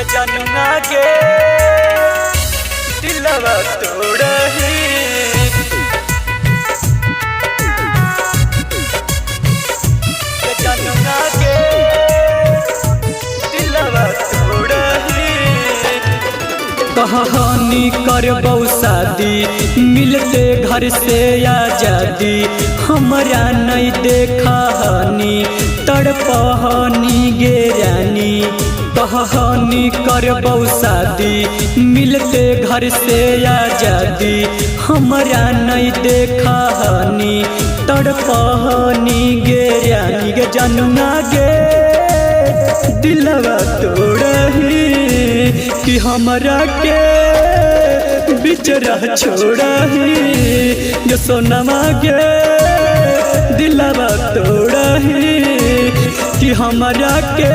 के जनुआ के दिलवा तोड़ही के जनुआ के दिलवा तोड़ही। कहानी करबौ शादी मिलते घर से आजादी हमरा नहीं देखा हनी तड़पहनी गे रानी। कहानी करबौ शादी मिलते घर से आजादी हमरा नहीं देखा हनी तड़पहनी गे रानी गे जनुआ गे दिलवा तोड़ही कि हमरा के बिचरा छोड़ही जो सोनमा गे दिलवा तोड़ही कि हमरा के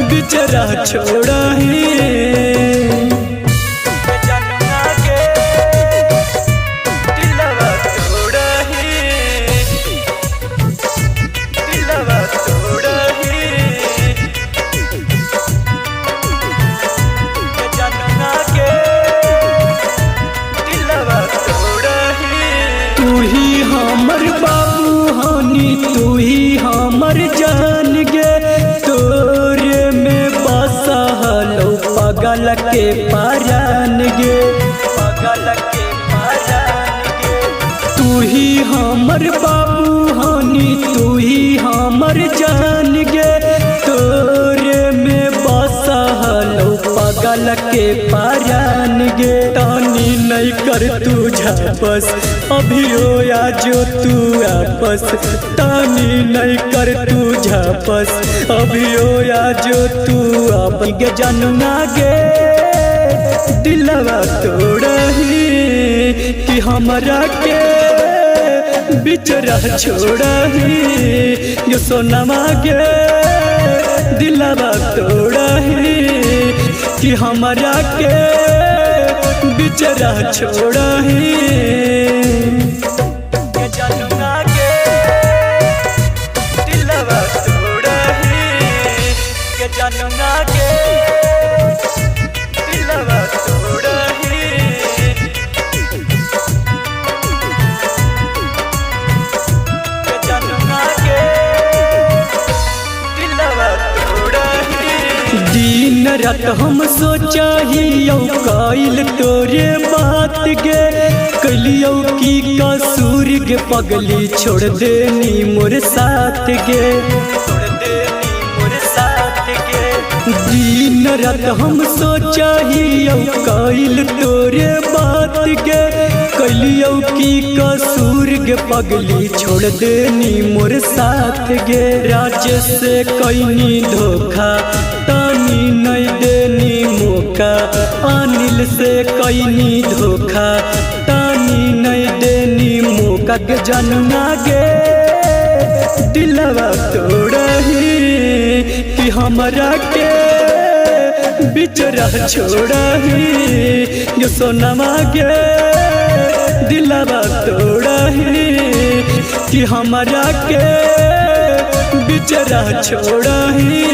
बिचरा छोड़ही। तू ही हमर बाबू हनी तू ही हमर जान गे तोरे में बसहलो पगल के परान गे पगल के परान गे। तू ही हमर बाबू हनी तू ही हमर जान गे तोरे में बसहलो पगल के परान गे। तानी नहीं कर तू झापस अभियो आजो तू आपस तानी नहीं कर तू झापस अभियो आजो तू आपस गे जनुआ गे दिलवा तोड़ही कि हमरा के बिचरा छोड़ही यो सोनमा गे दिलवा तोड़ही कि हमरा के बिचरा छोड़ही। के जनुआ के दिलवा तोड़ही के जनुआ के दिलवा तोड़ही के जनुआ के दिलवा तोड़ही। दिन रात हम सोचाहियो कइल तोरे बात गे कलियो की कसूर गे पगली छोड़ देनी मोर साथ गे छोड़ देनी मोर साथ गे। दिन रात हम सोचाहियो कइल तोरे बात गे कलियो की कसूर गे पगली छोड़ देनी मोर साथ गे। राजेश से कईनी धोखा तानी नहीं देनी मौका अनिल से कईनी धोखा तानी नहीं देनी मौका गे जनुआ गे दिलवा तोड़ही कि हमरा के बिचरा छोड़ही यो सोनमा गे दिलवा तोड़ही कि हमरा के बिचरा छोड़ही।